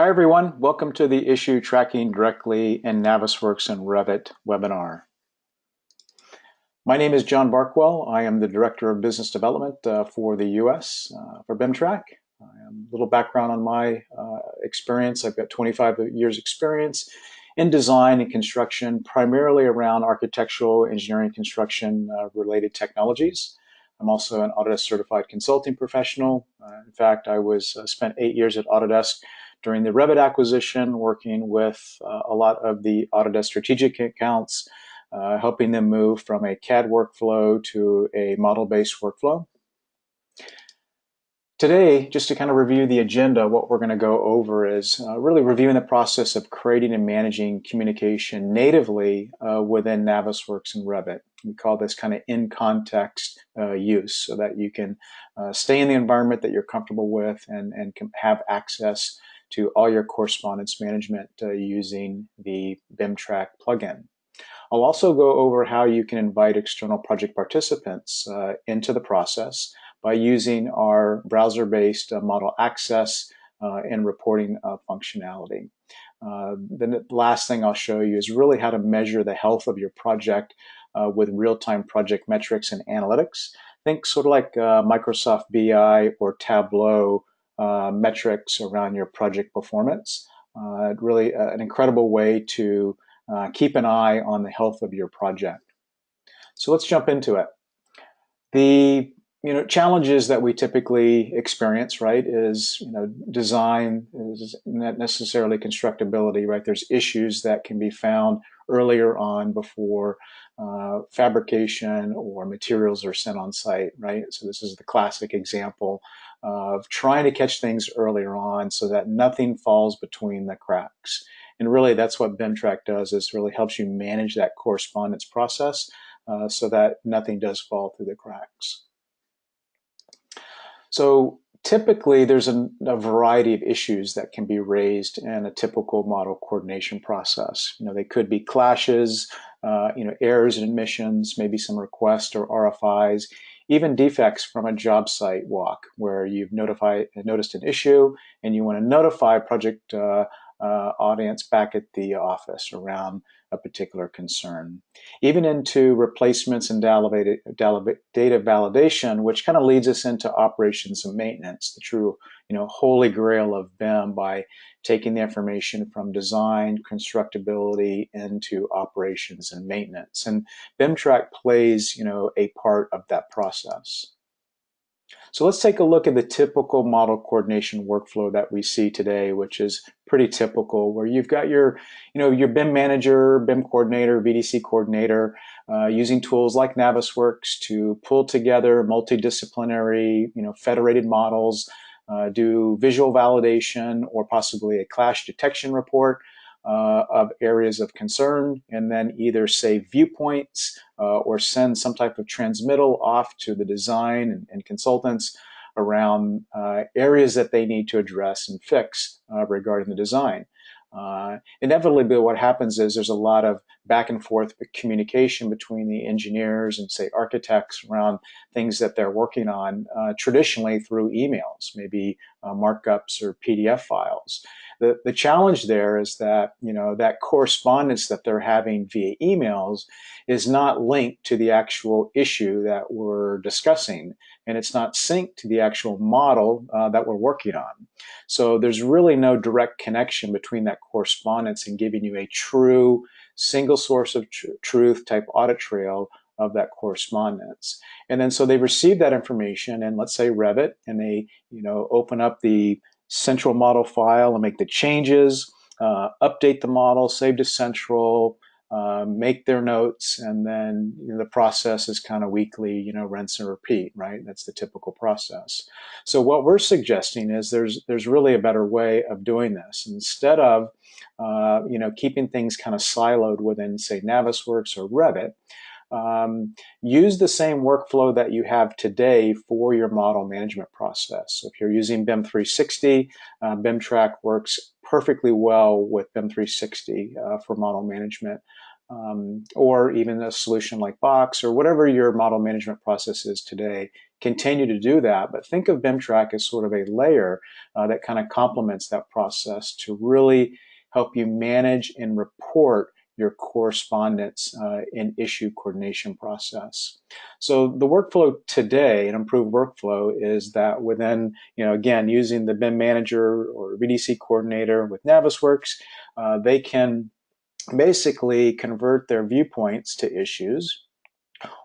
Hi everyone, welcome to the Issue Tracking Directly in Navisworks and Revit webinar. My name is John Barkwell. I am the Director of Business Development for the US for BIMTrack. A little background on my experience. I've got 25 years experience in design and construction, primarily around architectural, engineering, construction related technologies. I'm also an Autodesk certified consulting professional. In fact, I spent 8 years at Autodesk during the Revit acquisition, working with a lot of the Autodesk strategic accounts, helping them move from a CAD workflow to a model-based workflow. Today, just to kind of review the agenda, what we're going to go over is really reviewing the process of creating and managing communication natively within Navisworks and Revit. We call this kind of in-context use, so that you can stay in the environment that you're comfortable with and can have access to all your correspondence management using the BIMTrack plugin. I'll also go over how you can invite external project participants into the process by using our browser-based model access and reporting functionality. The last thing I'll show you is really how to measure the health of your project with real-time project metrics and analytics. Think sort of like Microsoft BI or Tableau metrics around your project performance. Really an incredible way to keep an eye on the health of your project. So let's jump into it. The challenges that we typically experience, right, is design is not necessarily constructability, right? There's issues that can be found earlier on before fabrication or materials are sent on site, right? So this is the classic example of trying to catch things earlier on so that nothing falls between the cracks. And really that's what BIMTrack does, is really helps you manage that correspondence process so that nothing does fall through the cracks. So typically there's a variety of issues that can be raised in a typical model coordination process. They could be clashes, errors and omissions, maybe some requests or RFIs, even defects from a job site walk where you've noticed an issue and you want to notify project audience back at the office around a particular concern. Even into replacements and data validation, which kind of leads us into operations and maintenance, the true holy grail of BIM, by taking the information from design, constructability into operations and maintenance. And BIMTrack plays a part of that process. So let's take a look at the typical model coordination workflow that we see today, which is pretty typical, where you've got your BIM manager, BIM coordinator, VDC coordinator, using tools like Navisworks to pull together multidisciplinary, federated models, do visual validation or possibly a clash detection report of areas of concern, and then either save viewpoints or send some type of transmittal off to the design and consultants around areas that they need to address and fix regarding the design. Inevitably, what happens is there's a lot of back and forth communication between the engineers and, say, architects around things that they're working on, traditionally through emails, maybe markups or PDF files. The challenge there is that that correspondence that they're having via emails is not linked to the actual issue that we're discussing, and it's not synced to the actual model that we're working on. So there's really no direct connection between that correspondence and giving you a true single source of truth type audit trail of that correspondence. And then so they receive that information in, let's say, Revit, and they open up the central model file and make the changes, update the model, save to central, make their notes, and then the process is kind of weekly, rinse and repeat, right? That's the typical process. So what we're suggesting is there's really a better way of doing this. Instead of keeping things kind of siloed within, say, Navisworks or Revit, use the same workflow that you have today for your model management process. So if you're using BIM 360, BIMTrack works perfectly well with BIM 360 for model management. or even a solution like Box or whatever your model management process is today, continue to do that. But think of BIMTrack as sort of a layer that kind of complements that process to really help you manage and report your correspondence in issue coordination process. So the workflow today, an improved workflow, is that within, again, using the BIM manager or VDC coordinator with Navisworks, they can basically convert their viewpoints to issues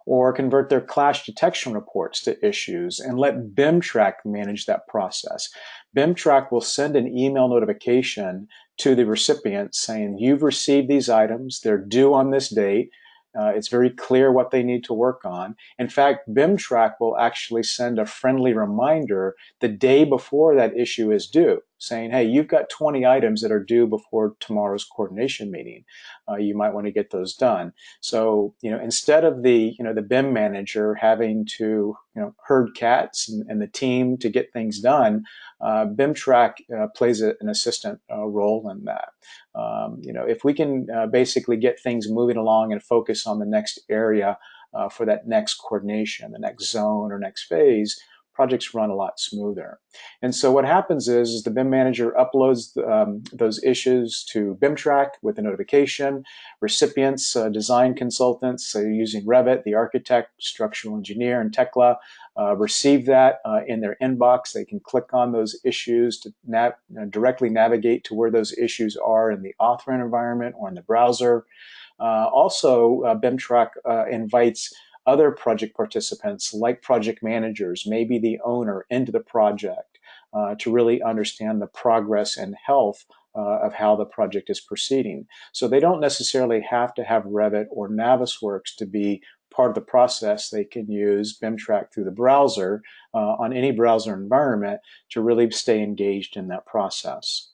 or convert their clash detection reports to issues and let BIMTrack manage that process. BIMTrack will send an email notification to the recipient saying, you've received these items, they're due on this date. It's very clear what they need to work on. In fact, BIMTrack will actually send a friendly reminder the day before that issue is due, saying, hey, you've got 20 items that are due before tomorrow's coordination meeting. You might want to get those done. So, instead of the BIM manager having to, herd cats and the team to get things done, BIMTrack plays an assistant role in that. If we can basically get things moving along and focus on the next area for that next coordination, the next zone or next phase, projects run a lot smoother. And so what happens is the BIM manager uploads those issues to BIMTrack with a notification. Recipients, design consultants, so using Revit, the architect, structural engineer, and Tekla, receive that in their inbox. They can click on those issues to directly navigate to where those issues are in the authoring environment or in the browser. Also, BIMTrack invites other project participants like project managers, maybe the owner, into the project to really understand the progress and health of how the project is proceeding. So they don't necessarily have to have Revit or Navisworks to be part of the process. They can use BIMTrack through the browser on any browser environment to really stay engaged in that process.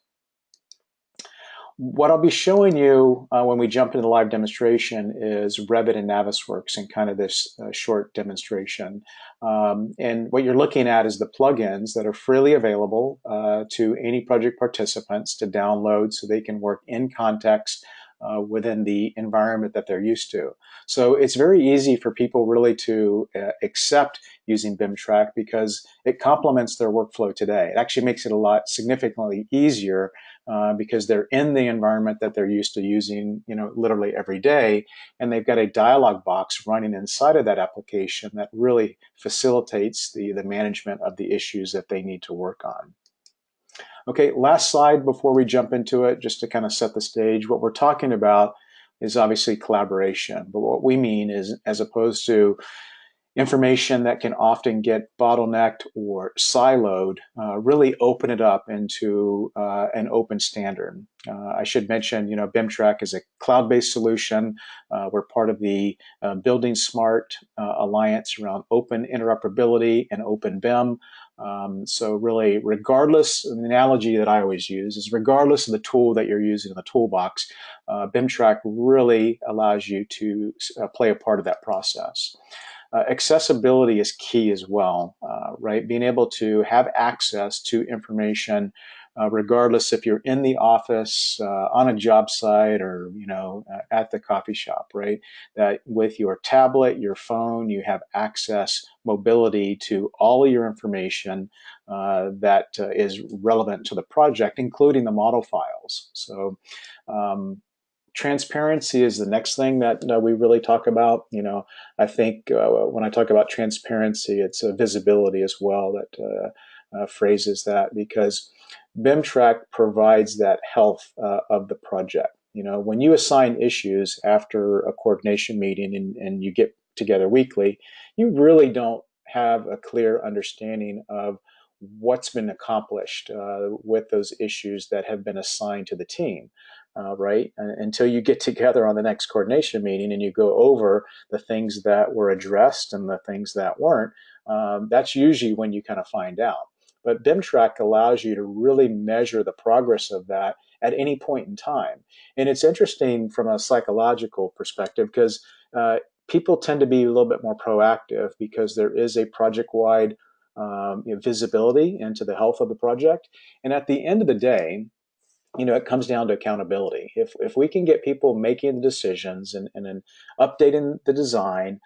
What I'll be showing you when we jump into the live demonstration is Revit and Navisworks in kind of this short demonstration. And what you're looking at is the plugins that are freely available to any project participants to download so they can work in context within the environment that they're used to. So it's very easy for people really to accept using BIMTrack because it complements their workflow today. It actually makes it a lot significantly easier because they're in the environment that they're used to using, literally every day, and they've got a dialog box running inside of that application that really facilitates the management of the issues that they need to work on. Okay, last slide before we jump into it, just to kind of set the stage. What we're talking about is obviously collaboration, but what we mean is, as opposed to information that can often get bottlenecked or siloed, really open it up into an open standard. I should mention, BIMTrack is a cloud-based solution. We're part of the Building Smart Alliance around open interoperability and open BIM. So really, regardless, the analogy that I always use is regardless of the tool that you're using in the toolbox, BIMTrack really allows you to play a part of that process. Accessibility is key as well, right? Being able to have access to information, regardless if you're in the office, on a job site, or at the coffee shop, right? That with your tablet, your phone, you have access, mobility to all of your information that is relevant to the project, including the model files. So. Transparency is the next thing that we really talk about. I think when I talk about transparency, it's visibility as well that phrases that, because BIMTrack provides that health of the project. When you assign issues after a coordination meeting and you get together weekly, you really don't have a clear understanding of what's been accomplished with those issues that have been assigned to the team. Right? Until you get together on the next coordination meeting and you go over the things that were addressed and the things that weren't, that's usually when you kind of find out. But BIMTrack allows you to really measure the progress of that at any point in time. And it's interesting from a psychological perspective because people tend to be a little bit more proactive because there is a project-wide visibility into the health of the project. And at the end of the day, it comes down to accountability. If we can get people making the decisions and then updating the design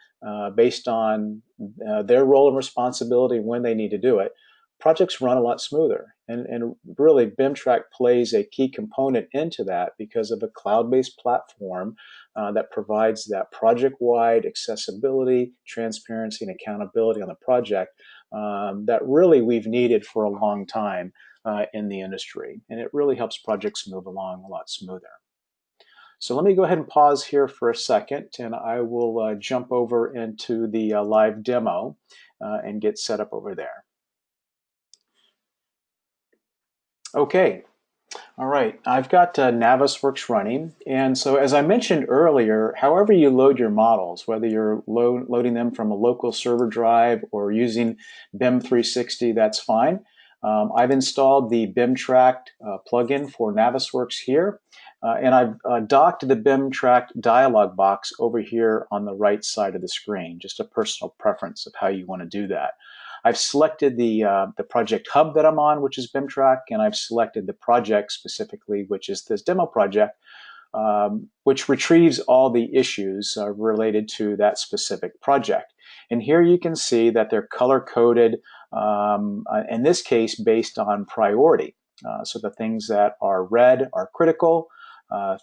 based on their role and responsibility when they need to do it, projects run a lot smoother. And really, BIMTrack plays a key component into that because of a cloud-based platform that provides that project-wide accessibility, transparency, and accountability on the project that really we've needed for a long time in the industry. And it really helps projects move along a lot smoother. So let me go ahead and pause here for a second, and I will jump over into the live demo and get set up over there. Okay, all right, I've got Navisworks running, and so as I mentioned earlier, however you load your models, whether you're loading them from a local server drive or using BIM 360, that's fine. I've installed the BIMTrack plugin for Navisworks here, and I've docked the BIMTrack dialog box over here on the right side of the screen, just a personal preference of how you want to do that. I've selected the project hub that I'm on, which is BIMTrack, and I've selected the project specifically, which is this demo project, which retrieves all the issues related to that specific project. And here you can see that they're color-coded, in this case, based on priority. So the things that are red are critical,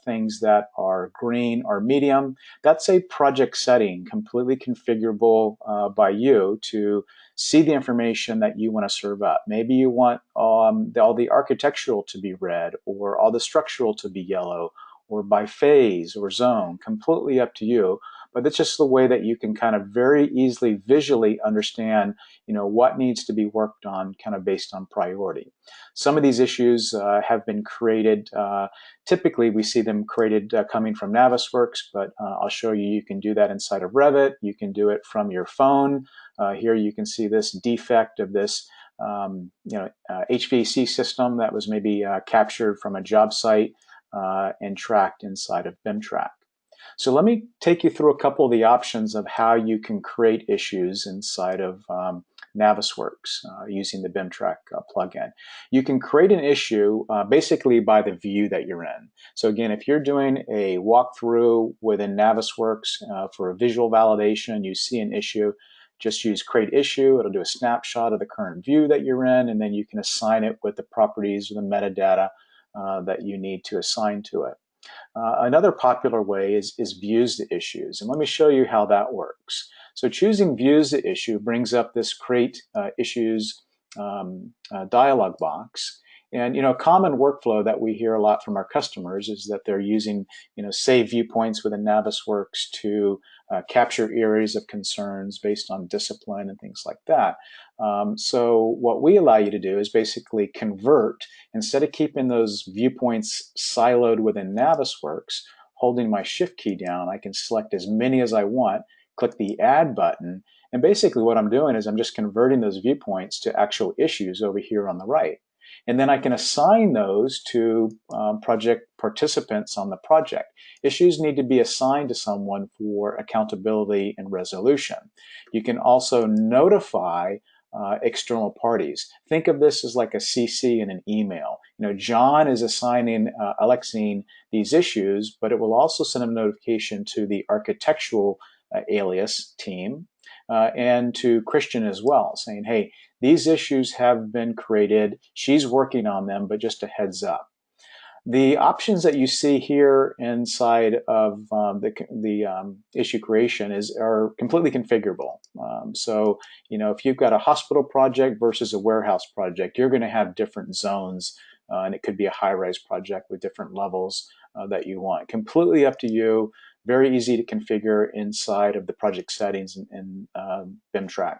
things that are green are medium. That's a project setting, completely configurable by you to see the information that you want to serve up. Maybe you want all the architectural to be red, or all the structural to be yellow, or by phase or zone, completely up to you. But it's just the way that you can kind of very easily visually understand, what needs to be worked on kind of based on priority. Some of these issues have been created. Typically, we see them created coming from Navisworks, but I'll show you, you can do that inside of Revit. You can do it from your phone. Here you can see this defect of this HVAC system that was maybe captured from a job site and tracked inside of BIMTrack. So let me take you through a couple of the options of how you can create issues inside of Navisworks using the BIMTrack plugin. You can create an issue basically by the view that you're in. So again, if you're doing a walkthrough within Navisworks for a visual validation, you see an issue, just use create issue. It'll do a snapshot of the current view that you're in, and then you can assign it with the properties or the metadata that you need to assign to it. Another popular way is views to issues, and let me show you how that works. So choosing views to issue brings up this create issues dialog box. And a common workflow that we hear a lot from our customers is that they're using save viewpoints within Navisworks to capture areas of concerns based on discipline and things like that. So what we allow you to do is basically convert, instead of keeping those viewpoints siloed within Navisworks, holding my shift key down, I can select as many as I want, click the add button, and basically what I'm doing is I'm just converting those viewpoints to actual issues over here on the right. And then I can assign those to project participants on the project. Issues need to be assigned to someone for accountability and resolution. You can also notify external parties. Think of this as like a CC in an email. John is assigning Alexine these issues, but it will also send a notification to the architectural alias team and to Christian as well, saying, hey, these issues have been created. She's working on them, but just a heads up. The options that you see here inside of the issue creation are completely configurable. So, if you've got a hospital project versus a warehouse project, you're going to have different zones, and it could be a high-rise project with different levels that you want. Completely up to you. Very easy to configure inside of the project settings in BIMTrack.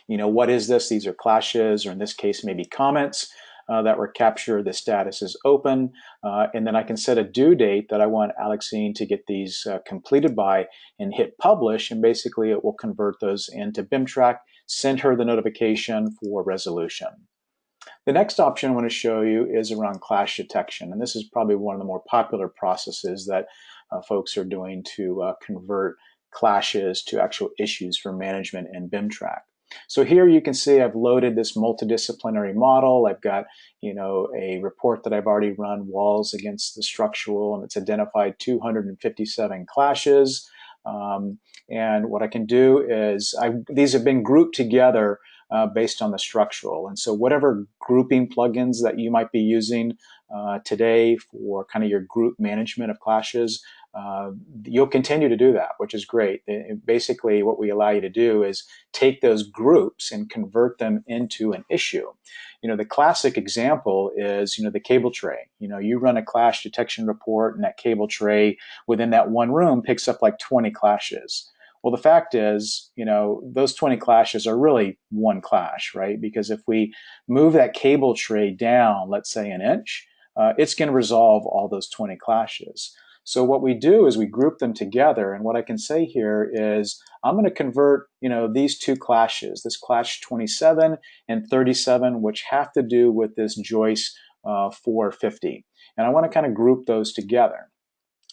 What is this? These are clashes, or in this case, maybe comments that were captured. The status is open. And then I can set a due date that I want Alexine to get these completed by and hit publish. And basically, it will convert those into BIMTrack, send her the notification for resolution. The next option I want to show you is around clash detection. And this is probably one of the more popular processes that folks are doing to convert clashes to actual issues for management in BIMTrack. So here you can see I've loaded this multidisciplinary model. I've got, a report that I've already run, walls against the structural, and it's identified 257 clashes. And what I can do is, these have been grouped together based on the structural. And so whatever grouping plugins that you might be using today for kind of your group management of clashes, you'll continue to do that, which is great. Basically, what we allow you to do is take those groups and convert them into an issue. The classic example is, the cable tray. You run a clash detection report, and that cable tray within that one room picks up like 20 clashes. Well, the fact is, those 20 clashes are really one clash, right? Because if we move that cable tray down, let's say an inch, it's going to resolve all those 20 clashes. So what we do is we group them together, and what I can say here is I'm going to convert, these two clashes, this clash 27 and 37, which have to do with this joist 450, and I want to kind of group those together.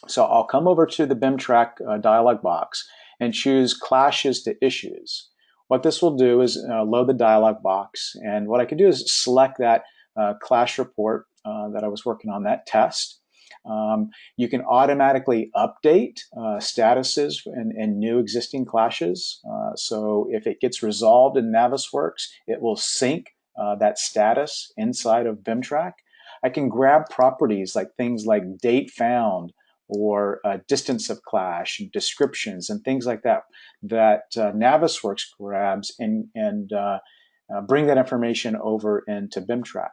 So I'll come over to the BIMTrack dialog box and choose clashes to issues. What this will do is load the dialog box, and what I can do is select that clash report that I was working on, that test. You can automatically update statuses and new existing clashes. So if it gets resolved in Navisworks, it will sync that status inside of BIMTrack. I can grab properties like things like date found, or distance of clash, and descriptions, and things like that, that Navisworks grabs and bring that information over into BIMTrack.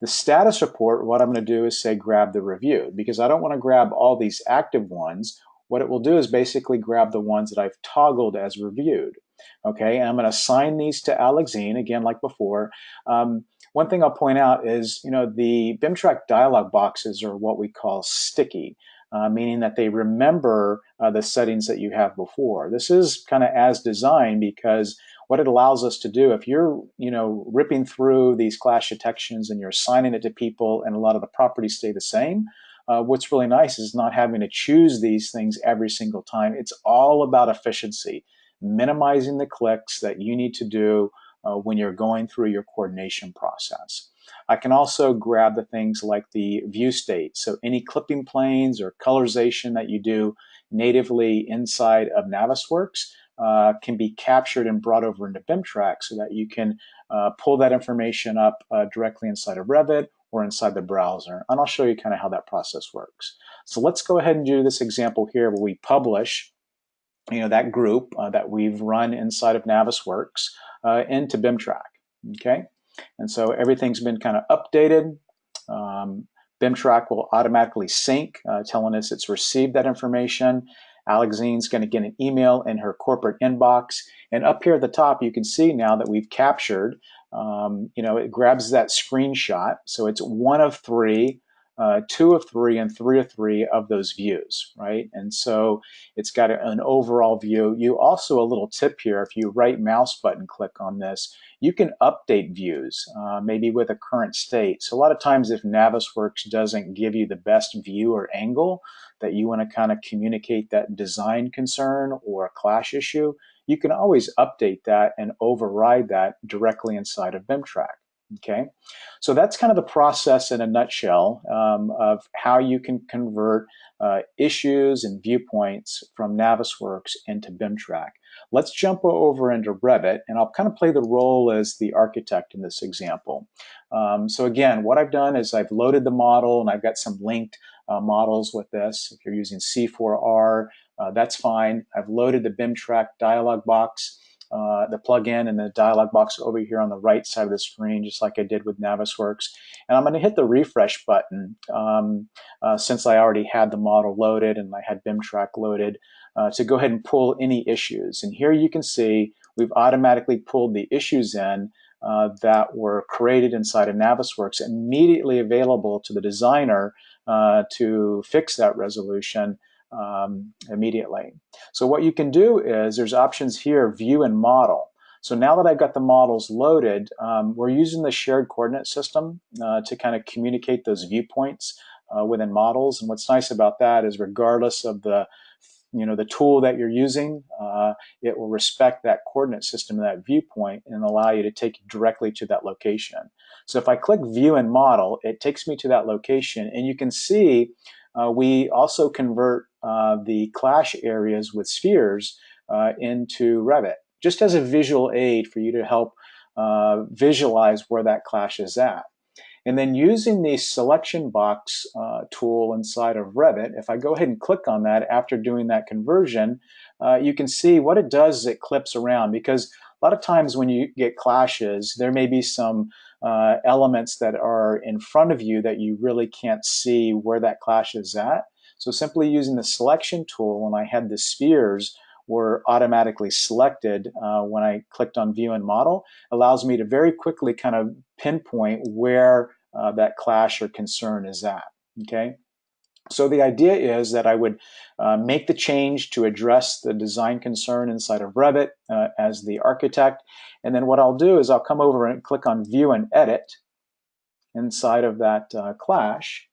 The status report, what I'm going to do is say grab the review, because I don't want to grab all these active ones. What it will do is basically grab the ones that I've toggled as reviewed. Okay, and I'm going to assign these to Alexine, again, like before. One thing I'll point out is, the BIMTrack dialog boxes are what we call sticky. Meaning that they remember the settings that you have before. This is kind of as designed, because what it allows us to do, if you're ripping through these clash detections and you're assigning it to people and a lot of the properties stay the same, what's really nice is not having to choose these things every single time. It's all about efficiency, minimizing the clicks that you need to do when you're going through your coordination process. I can also grab the things like the view state. So any clipping planes or colorization that you do natively inside of Navisworks can be captured and brought over into BIMTrack, so that you can pull that information up directly inside of Revit or inside the browser. And I'll show you kind of how that process works. So let's go ahead and do this example here where we publish that group that we've run inside of Navisworks into BIMTrack. Okay. And so everything's been kind of updated. BIMTrack will automatically sync, telling us it's received that information. Alexine's going to get an email in her corporate inbox. And up here at the top, you can see now that we've captured, it grabs that screenshot. So it's one of three, two of three, and three of three of those views, right? And so it's got an overall view. You also, a little tip here, if you right mouse button click on this, you can update views, maybe with a current state. So a lot of times if Navisworks doesn't give you the best view or angle that you want to kind of communicate that design concern or a clash issue, you can always update that and override that directly inside of BIMTrack. Okay, so that's kind of the process in a nutshell of how you can convert issues and viewpoints from Navisworks into BIMTrack. Let's jump over into Revit, and I'll kind of play the role as the architect in this example. So again, what I've done is I've loaded the model, and I've got some linked models with this. If you're using C4R, that's fine. I've loaded the BIMTrack dialog box, the plugin and the dialog box over here on the right side of the screen, just like I did with Navisworks. And I'm going to hit the refresh button since I already had the model loaded and I had BIMTrack loaded to go ahead and pull any issues. And here you can see we've automatically pulled the issues in that were created inside of Navisworks, immediately available to the designer to fix that resolution immediately. So what you can do is there's options here, view and model. So now that I've got the models loaded, we're using the shared coordinate system to kind of communicate those viewpoints within models. And what's nice about that is regardless of the the tool that you're using, it will respect that coordinate system, that viewpoint, and allow you to take you directly to that location. So if I click View and Model, it takes me to that location, and you can see we also convert the clash areas with spheres into Revit, just as a visual aid for you to help visualize where that clash is at. And then using the selection box tool inside of Revit, if I go ahead and click on that after doing that conversion, you can see what it does is it clips around, because a lot of times when you get clashes, there may be some elements that are in front of you that you really can't see where that clash is at. So simply using the selection tool, when I had the spheres were automatically selected when I clicked on View and Model, allows me to very quickly kind of pinpoint where that clash or concern is at. Okay. So the idea is that I would make the change to address the design concern inside of Revit as the architect. And then what I'll do is I'll come over and click on View and Edit inside of that clash.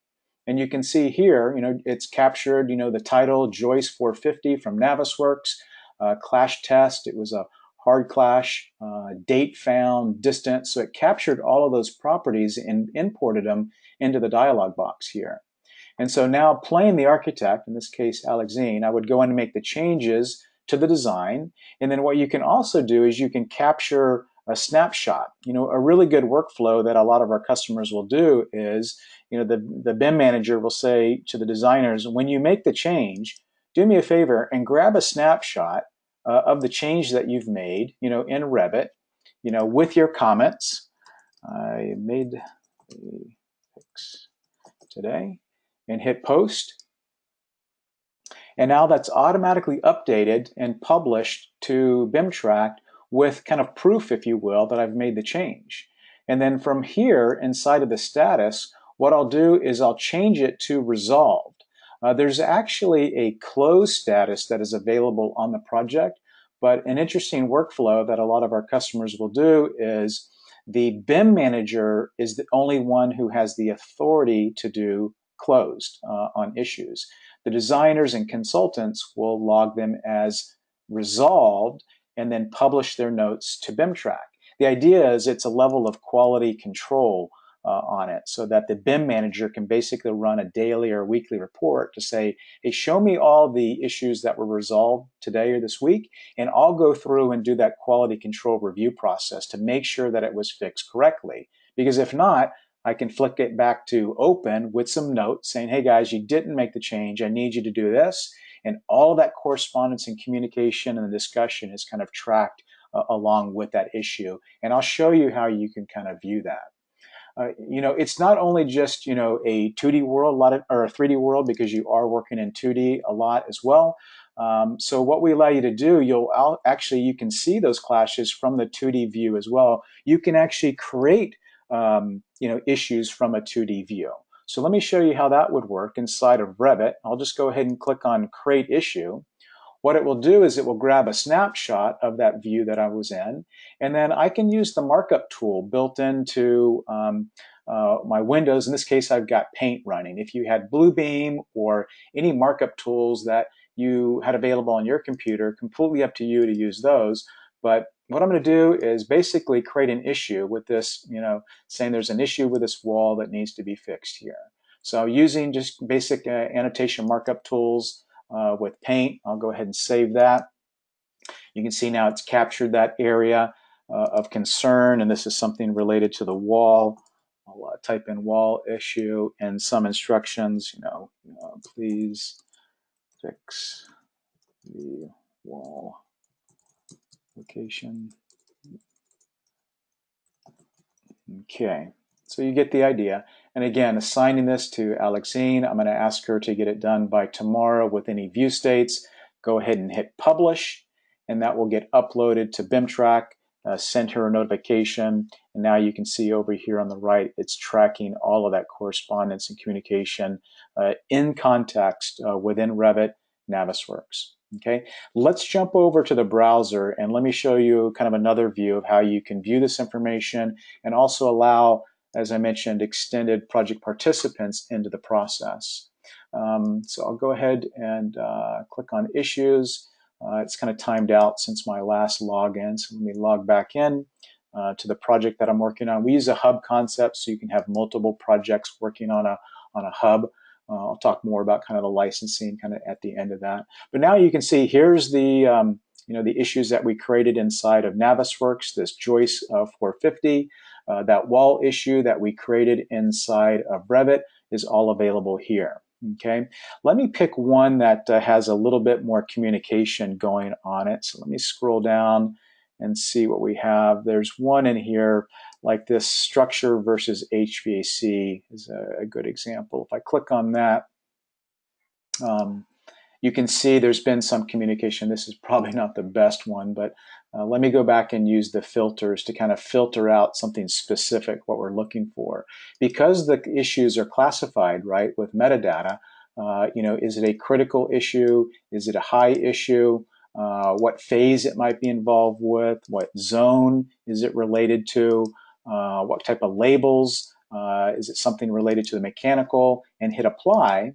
And you can see here, it's captured, the title, Joyce 450 from Navisworks, clash test. It was a hard clash, date found, distance. So it captured all of those properties and imported them into the dialog box here. And so now playing the architect, in this case Alexine, I would go in and make the changes to the design. And then what you can also do is you can capture a snapshot. A really good workflow that a lot of our customers will do is, the BIM manager will say to the designers, when you make the change, do me a favor and grab a snapshot of the change that you've made, in Revit, with your comments. I made a fix today, and hit post. And now that's automatically updated and published to BIMtrack with kind of proof, if you will, that I've made the change. And then from here, inside of the status, what I'll do is I'll change it to resolved. There's actually a closed status that is available on the project, but an interesting workflow that a lot of our customers will do is the BIM manager is the only one who has the authority to do closed on issues. The designers and consultants will log them as resolved and then publish their notes to BIMtrack. The idea is it's a level of quality control on it, so that the BIM manager can basically run a daily or weekly report to say, hey, show me all the issues that were resolved today or this week, and I'll go through and do that quality control review process to make sure that it was fixed correctly. Because if not, I can flick it back to open with some notes saying, hey guys, you didn't make the change. I need you to do this. And all of that correspondence and communication and the discussion is kind of tracked along with that issue. And I'll show you how you can kind of view that. It's not only just, a 2D world, or a 3D world, because you are working in 2D a lot as well. So what we allow you to do, you can see those clashes from the 2D view as well. You can actually create issues from a 2D view. So let me show you how that would work inside of Revit. I'll just go ahead and click on Create Issue. What it will do is it will grab a snapshot of that view that I was in, and then I can use the markup tool built into my windows. In this case, I've got Paint running. If you had Bluebeam or any markup tools that you had available on your computer, completely up to you to use those. But what I'm going to do is basically create an issue with this, saying there's an issue with this wall that needs to be fixed here. So using just basic annotation markup tools with Paint, I'll go ahead and save that. You can see now it's captured that area of concern, and this is something related to the wall. I'll type in wall issue and some instructions, please fix the wall location. Okay, so you get the idea. And again, assigning this to Alexine, I'm going to ask her to get it done by tomorrow with any view states. Go ahead and hit publish, and that will get uploaded to BIMtrack, send her a notification, and now you can see over here on the right, it's tracking all of that correspondence and communication in context within Revit Navisworks. Okay, let's jump over to the browser and let me show you kind of another view of how you can view this information and also allow, as I mentioned, extended project participants into the process. So I'll go ahead and click on issues. It's kind of timed out since my last login, so let me log back in to the project that I'm working on. We use a hub concept, so you can have multiple projects working on a hub. I'll talk more about kind of the licensing kind of at the end of that. But now you can see here's the the issues that we created inside of Navisworks, this joist 450, that wall issue that we created inside of Revit is all available here. Okay, let me pick one that has a little bit more communication going on it. So let me scroll down and see what we have. There's one in here like this structure versus HVAC is a good example. If I click on that, you can see there's been some communication. This is probably not the best one, but let me go back and use the filters to kind of filter out something specific, what we're looking for. Because the issues are classified, right, with metadata, is it a critical issue? Is it a high issue? What phase it might be involved with? What zone is it related to? What type of labels? Is it something related to the mechanical? And hit apply.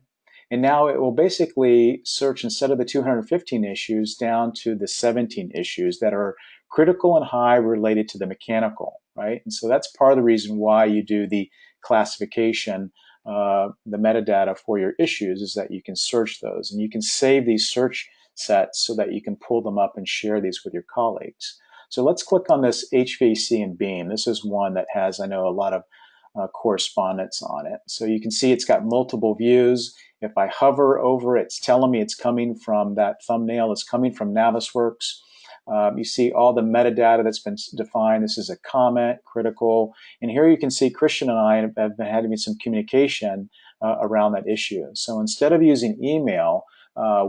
And now it will basically search, instead of the 215 issues, down to the 17 issues that are critical and high related to the mechanical, right? And so that's part of the reason why you do the classification, the metadata for your issues, is that you can search those. And you can save these search sets so that you can pull them up and share these with your colleagues. So let's click on this HVAC and beam. This is one that has, I know, a lot of correspondence on it. So you can see it's got multiple views. If I hover over it, it's telling me it's coming from that thumbnail. It's coming from Navisworks. You see all the metadata that's been defined. This is a comment, critical. And here you can see Christian and I have been having some communication around that issue. So instead of using email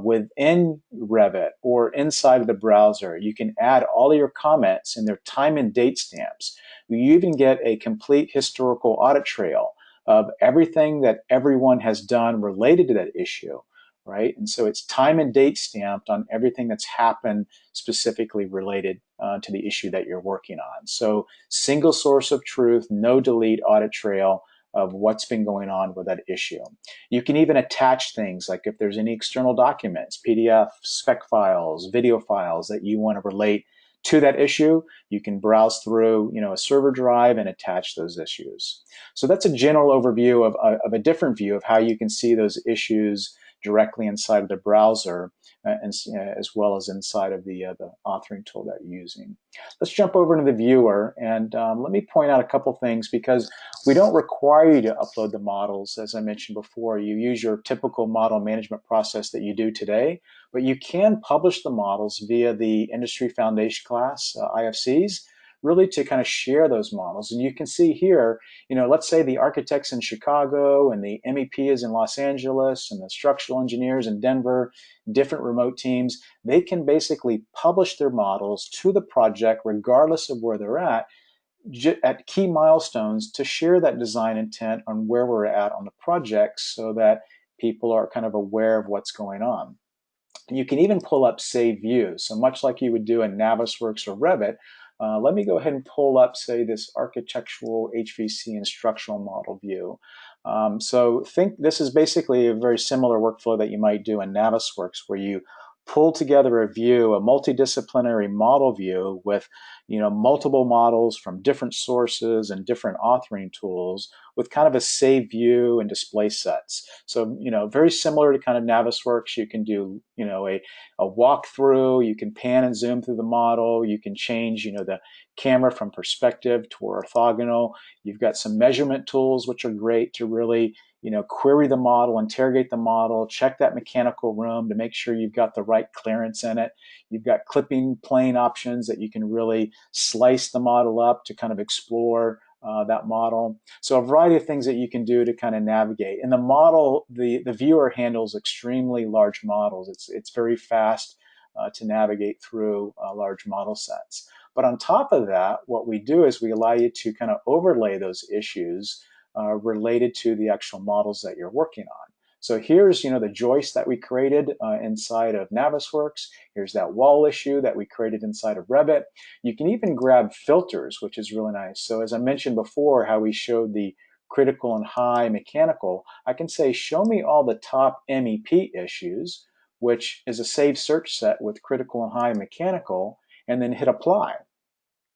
within Revit or inside of the browser, you can add all of your comments and their time and date stamps. You even get a complete historical audit trail of everything that everyone has done related to that issue, right? And so it's time and date stamped on everything that's happened specifically related to the issue that you're working on. So single source of truth, no delete audit trail of what's been going on with that issue. You can even attach things, like if there's any external documents, PDF, spec files, video files that you want to relate to that issue, you can browse through a server drive and attach those issues. So that's a general overview of a different view of how you can see those issues directly inside of the browser, as well as inside of the authoring tool that you're using. Let's jump over to the viewer, and let me point out a couple things, because we don't require you to upload the models. As I mentioned before, you use your typical model management process that you do today, but you can publish the models via the Industry Foundation class, IFCs, really to kind of share those models. And you can see here, let's say the architects in Chicago and the MEP is in Los Angeles and the structural engineers in Denver, different remote teams, they can basically publish their models to the project regardless of where they're at key milestones, to share that design intent on where we're at on the project, so that people are kind of aware of what's going on. You can even pull up save views. So much like you would do in Navisworks or Revit, let me go ahead and pull up, say, this architectural HVAC and structural model view. So think this is basically a very similar workflow that you might do in Navisworks, where you pull together a view, a multidisciplinary model view with multiple models from different sources and different authoring tools, with kind of a save view and display sets. So very similar to kind of Navisworks. You can do a walkthrough. You can pan and zoom through the model. You can change the camera from perspective to orthogonal. You've got some measurement tools which are great to really query the model, interrogate the model, check that mechanical room to make sure you've got the right clearance in it. You've got clipping plane options that you can really slice the model up to kind of explore that model. So a variety of things that you can do to kind of navigate. And the model, the viewer handles extremely large models. It's very fast to navigate through large model sets. But on top of that, what we do is we allow you to kind of overlay those issues related to the actual models that you're working on. So here's the joist that we created inside of Navisworks. Here's that wall issue that we created inside of Revit. You can even grab filters, which is really nice. So as I mentioned before, how we showed the critical and high mechanical, I can say, show me all the top MEP issues, which is a saved search set with critical and high mechanical, and then hit apply.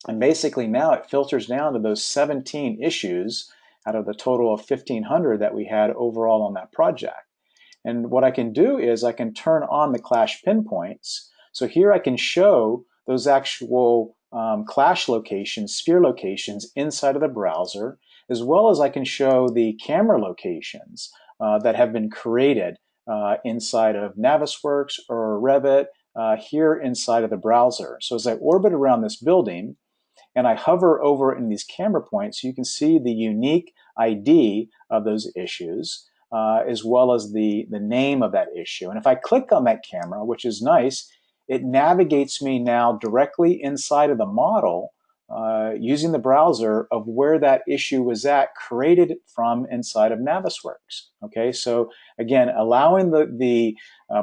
And basically now it filters down to those 17 issues out of the total of 1,500 that we had overall on that project. And what I can do is I can turn on the clash pinpoints. So here I can show those actual clash locations, sphere locations inside of the browser, as well as I can show the camera locations that have been created inside of Navisworks or Revit here inside of the browser. So as I orbit around this building, and I hover over in these camera points, you can see the unique ID of those issues, as well as the name of that issue. And if I click on that camera, which is nice, it navigates me now directly inside of the model using the browser of where that issue was at, created from inside of Navisworks. Okay, so again, allowing the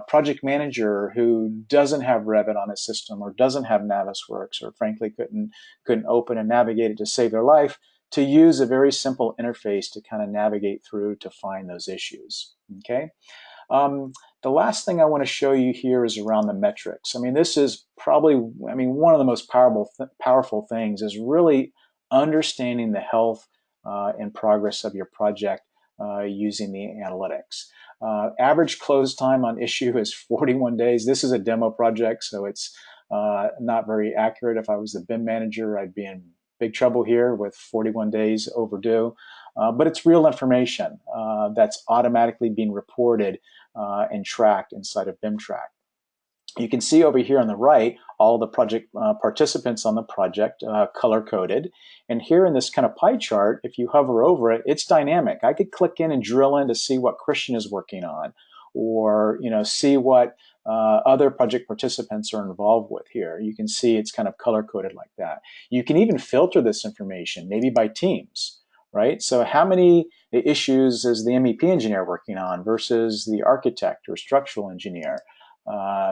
project manager who doesn't have Revit on his system or doesn't have Navisworks or frankly couldn't open and navigate it to save their life to use a very simple interface to kind of navigate through to find those issues. Okay. The last thing I want to show you here is around the metrics. I mean, this is probably, one of the most powerful things is really understanding the health and progress of your project using the analytics. Average close time on issue is 41 days. This is a demo project, so it's not very accurate. If I was the BIM manager, I'd be in big trouble here with 41 days overdue. But it's real information that's automatically being reported and tracked inside of BIMtrack. You can see over here on the right all the project participants on the project color-coded. And here in this kind of pie chart, if you hover over it, it's dynamic. I could click in and drill in to see what Christian is working on, or see what other project participants are involved with here. You can see it's kind of color-coded like that. You can even filter this information, maybe by teams, right? So how many issues is the MEP engineer working on versus the architect or structural engineer?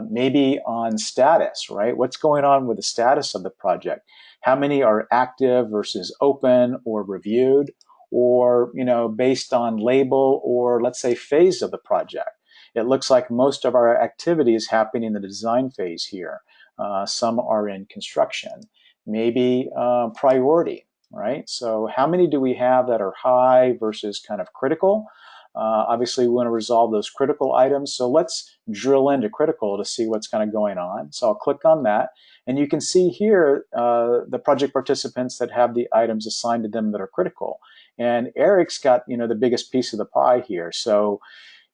Maybe on status, right? What's going on with the status of the project? How many are active versus open or reviewed, or based on label or let's say phase of the project? It looks like most of our activity is happening in the design phase here. Some are in construction. Maybe priority, right? So how many do we have that are high versus kind of critical? Obviously, we want to resolve those critical items. So let's drill into critical to see what's kind of going on. So I'll click on that. And you can see here the project participants that have the items assigned to them that are critical. And Eric's got, the biggest piece of the pie here. So,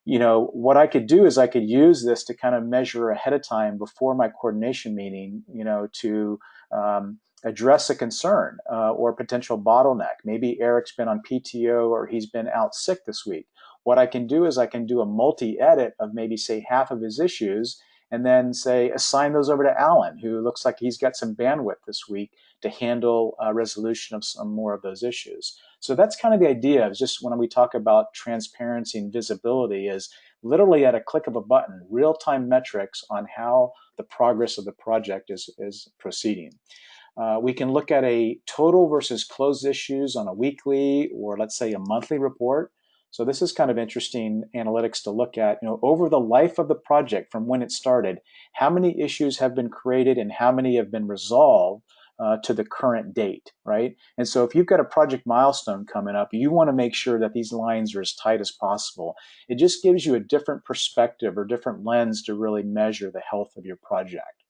what I could do is I could use this to kind of measure ahead of time before my coordination meeting, to address a concern or a potential bottleneck. Maybe Eric's been on PTO or he's been out sick this week. What I can do is I can do a multi-edit of maybe say half of his issues and then say assign those over to Alan, who looks like he's got some bandwidth this week to handle resolution of some more of those issues. So that's kind of the idea of just when we talk about transparency and visibility is literally at a click of a button, real-time metrics on how the progress of the project is proceeding. We can look at a total versus closed issues on a weekly or let's say a monthly report. So this is kind of interesting analytics to look at, over the life of the project from when it started, how many issues have been created and how many have been resolved to the current date, right? And so if you've got a project milestone coming up, you want to make sure that these lines are as tight as possible. It just gives you a different perspective or different lens to really measure the health of your project.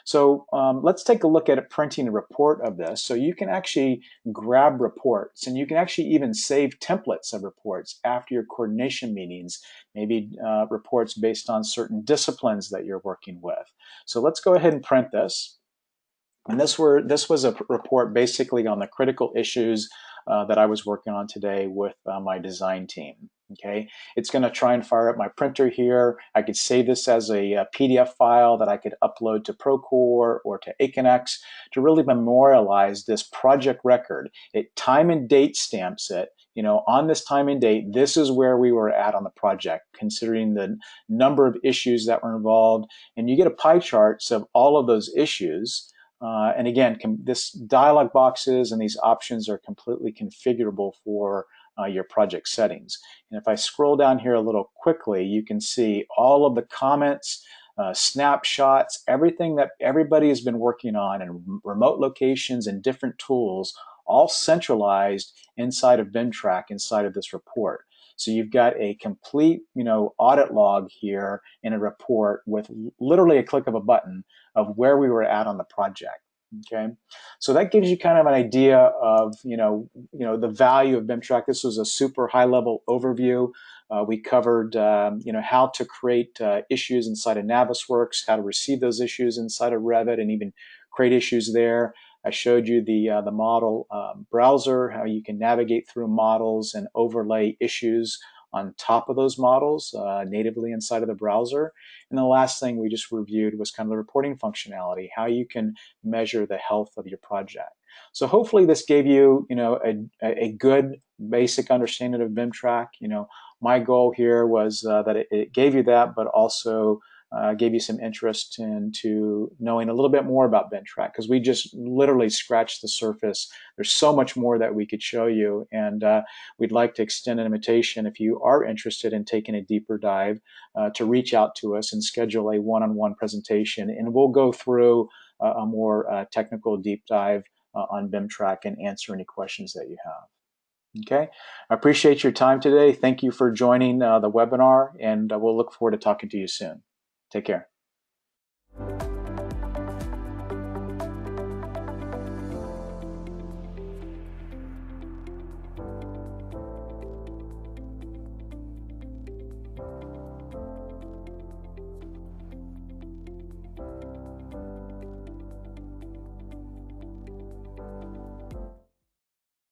So let's take a look at printing a report of this. So you can actually grab reports and you can actually even save templates of reports after your coordination meetings, maybe reports based on certain disciplines that you're working with. So let's go ahead and print this. And this was a report basically on the critical issues that I was working on today with my design team. Okay, it's going to try and fire up my printer here. I could save this as a PDF file that I could upload to Procore or to Aconex to really memorialize this project record. It time and date stamps it. On this time and date, this is where we were at on the project, considering the number of issues that were involved. And you get a pie chart of all of those issues. And again, this dialog boxes and these options are completely configurable for your project settings. And if I scroll down here a little quickly, you can see all of the comments, snapshots, everything that everybody has been working on in remote locations and different tools, all centralized inside of BIMtrack, inside of this report. So you've got a complete, audit log here in a report with literally a click of a button of where we were at on the project. Okay, so that gives you kind of an idea of the value of BIMtrack. This was a super high-level overview. We covered how to create issues inside of Navisworks, how to receive those issues inside of Revit, and even create issues there. I showed you the model browser, how you can navigate through models and overlay issues on top of those models natively inside of the browser. And the last thing we just reviewed was kind of the reporting functionality, how you can measure the health of your project. So hopefully this gave you, a good basic understanding of BIMtrack. My goal here was that it gave you that, but also gave you some interest into knowing a little bit more about BIMtrack, because we just literally scratched the surface. There's so much more that we could show you, and we'd like to extend an invitation, if you are interested in taking a deeper dive, to reach out to us and schedule a one-on-one presentation, and we'll go through a more technical deep dive on BIMtrack and answer any questions that you have. Okay, I appreciate your time today. Thank you for joining the webinar, and we'll look forward to talking to you soon. Take care.